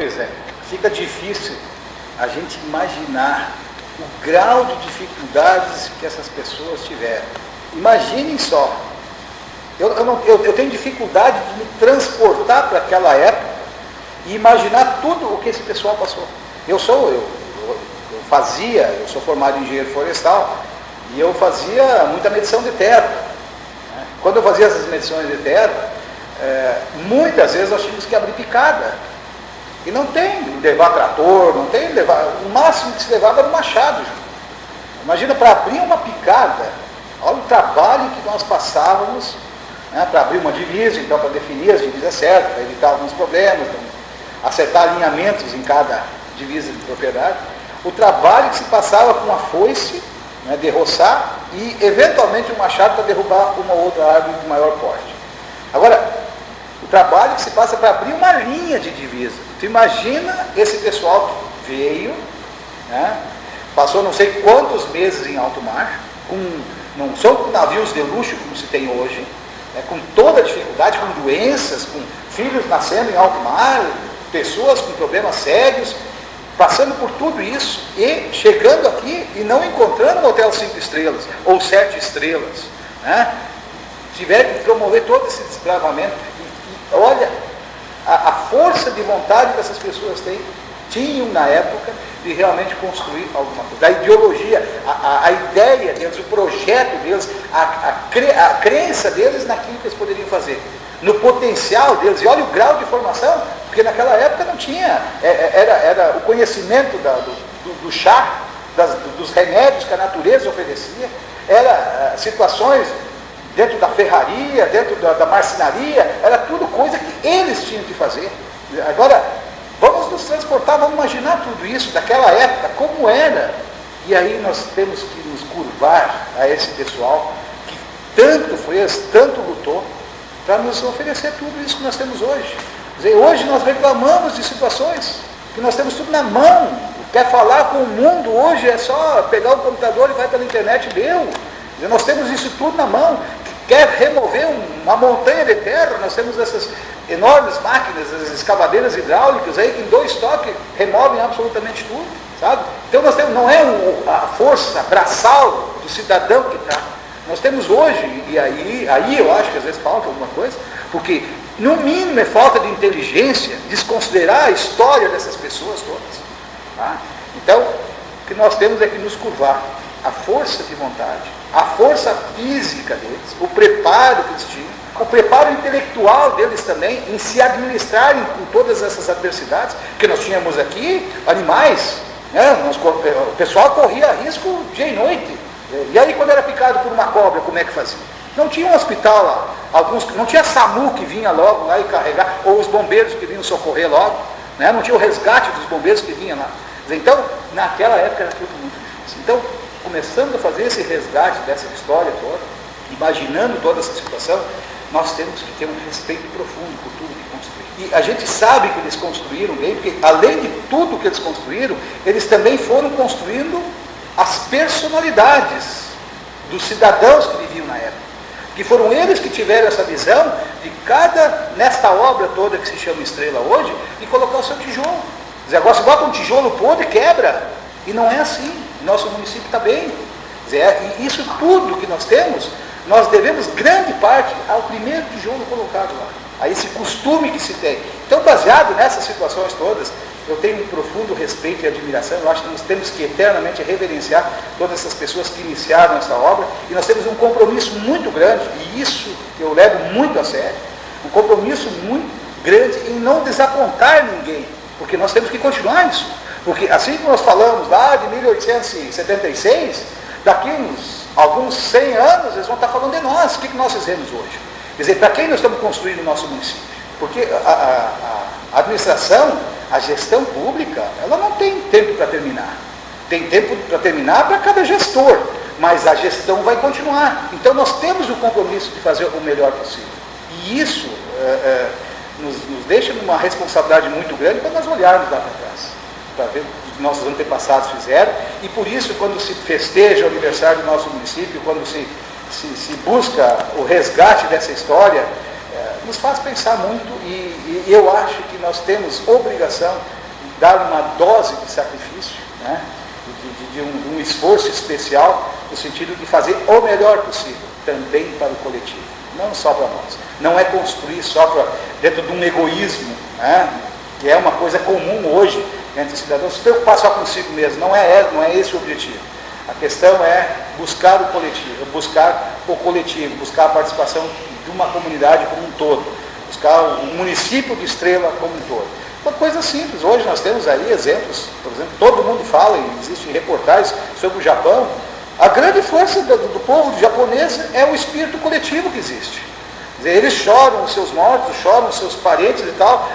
Pois é, fica difícil a gente imaginar o grau de dificuldades que essas pessoas tiveram. Imaginem só, eu tenho dificuldade de me transportar para aquela época e imaginar tudo o que esse pessoal passou. Eu sou formado em engenheiro florestal e eu fazia muita medição de terra. Quando eu fazia essas medições de terra, muitas vezes nós tínhamos que abrir picada. E não tem levar trator, não tem levar. O máximo que se levava era um machado. Imagina, para abrir uma picada, olha o trabalho que nós passávamos, né, para abrir uma divisa, então para definir as divisas certas, para evitar alguns problemas, acertar alinhamentos em cada divisa de propriedade. O trabalho que se passava com a foice, né, de roçar, e eventualmente um machado para derrubar uma outra árvore de maior porte. Agora, o trabalho que se passa para abrir uma linha de divisa. Tu imagina esse pessoal que veio, né, passou não sei quantos meses em alto mar, não são navios de luxo como se tem hoje, né, com toda a dificuldade, com doenças, com filhos nascendo em alto mar, pessoas com problemas sérios, passando por tudo isso e chegando aqui e não encontrando um hotel 5 estrelas ou 7 estrelas, né? Tiveram que promover todo esse desbravamento. E olha, a força de vontade que essas pessoas tinham na época de realmente construir alguma coisa. A ideologia, a ideia deles, o projeto deles, a crença deles naquilo que eles poderiam fazer, no potencial deles. E olha o grau de formação, porque naquela época não tinha, era o conhecimento do chá, dos remédios que a natureza oferecia, era situações dentro da ferraria, dentro da marcenaria, era tudo coisa que eles tinham que fazer. Agora, vamos nos transportar, vamos imaginar tudo isso daquela época, como era. E aí nós temos que nos curvar a esse pessoal que tanto fez, tanto lutou, para nos oferecer tudo isso que nós temos hoje. Quer dizer, hoje nós reclamamos de situações que nós temos tudo na mão. Quer falar com o mundo hoje, é só pegar o computador e vai pela internet e deu. Nós temos isso tudo na mão. Quer remover uma montanha de terra, nós temos essas enormes máquinas, as escavadeiras hidráulicas aí, que em 2 toques removem absolutamente tudo, sabe? Então nós temos, não é a força braçal do cidadão que está. Nós temos hoje, e aí eu acho que às vezes falta alguma coisa, porque no mínimo é falta de inteligência, desconsiderar a história dessas pessoas todas. Tá? Então, o que nós temos é que nos curvar. A força de vontade, a força física deles, o preparo que eles tinham, o preparo intelectual deles também, em se administrarem com todas essas adversidades, que nós tínhamos aqui, animais, né? O pessoal corria risco dia e noite. E aí quando era picado por uma cobra, como é que fazia? Não tinha um hospital lá, não tinha SAMU que vinha logo lá e carregar, ou os bombeiros que vinham socorrer logo, né? Não tinha o resgate dos bombeiros que vinha lá. Então, naquela época era tudo muito difícil. Então, começando a fazer esse resgate dessa história toda, imaginando toda essa situação, nós temos que ter um respeito profundo por tudo que construíram. E a gente sabe que eles construíram bem, porque além de tudo que eles construíram, eles também foram construindo as personalidades dos cidadãos que viviam na época. Que foram eles que tiveram essa visão de nesta obra toda que se chama Estrela hoje, de colocar o seu tijolo. Quer dizer, agora se bota um tijolo podre, quebra. E não é assim. Nosso município está bem. E isso tudo que nós temos, nós devemos grande parte ao primeiro tijolo colocado lá, a esse costume que se tem. Então, baseado nessas situações todas, eu tenho um profundo respeito e admiração. Eu acho que nós temos que eternamente reverenciar todas essas pessoas que iniciaram essa obra, e nós temos um compromisso muito grande, e isso eu levo muito a sério, um compromisso muito grande em não desapontar ninguém, porque nós temos que continuar isso. Porque assim como nós falamos lá de 1876, daqui alguns 100 anos eles vão estar falando de nós. O que nós fizemos hoje? Quer dizer, para quem nós estamos construindo o nosso município? Porque a administração, a gestão pública, ela não tem tempo para terminar. Tem tempo para terminar para cada gestor, mas a gestão vai continuar. Então nós temos o compromisso de fazer o melhor possível. E isso nos deixa numa responsabilidade muito grande para nós olharmos lá para trás, para ver o que nossos antepassados fizeram. E por isso, quando se festeja o aniversário do nosso município, quando se busca o resgate dessa história, nos faz pensar muito e E eu acho que nós temos obrigação de dar uma dose de sacrifício, né? de um esforço especial, no sentido de fazer o melhor possível, também para o coletivo, não só para nós. Não é construir só dentro de um egoísmo, né? Que é uma coisa comum hoje entre os cidadãos, se preocupar só consigo mesmo. Não é esse o objetivo. A questão é buscar o coletivo, buscar a participação de uma comunidade como um todo, buscar o município de Estrela como um todo. Uma coisa simples. Hoje nós temos aí exemplos, por exemplo, todo mundo fala, e existem reportagens sobre o Japão. A grande força do povo japonês é o espírito coletivo que existe. Quer dizer, eles choram os seus mortos, choram os seus parentes e tal,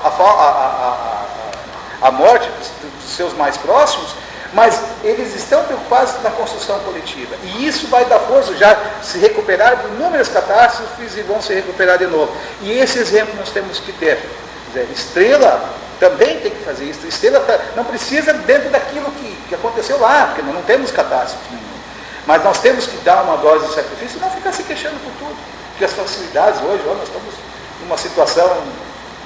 a morte dos seus mais próximos, mas eles estão preocupados na construção coletiva. E isso vai dar força, já se recuperar de inúmeras catástrofes e vão se recuperar de novo. E esse exemplo nós temos que ter. Quer dizer, Estrela também tem que fazer isso. Estrela não precisa dentro daquilo que aconteceu lá, porque nós não temos catástrofe nenhuma. Mas nós temos que dar uma dose de sacrifício e não ficar se queixando por tudo. Porque as facilidades hoje, nós estamos numa situação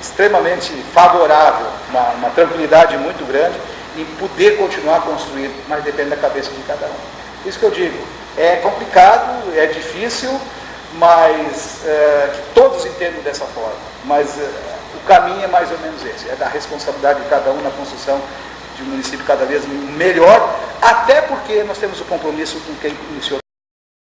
extremamente favorável, uma tranquilidade muito grande, em poder continuar construindo, mas depende da cabeça de cada um. Isso que eu digo, é complicado, é difícil, mas que todos entendam dessa forma. Mas o caminho é mais ou menos esse, é da responsabilidade de cada um na construção de um município cada vez melhor, até porque nós temos o compromisso com quem iniciou.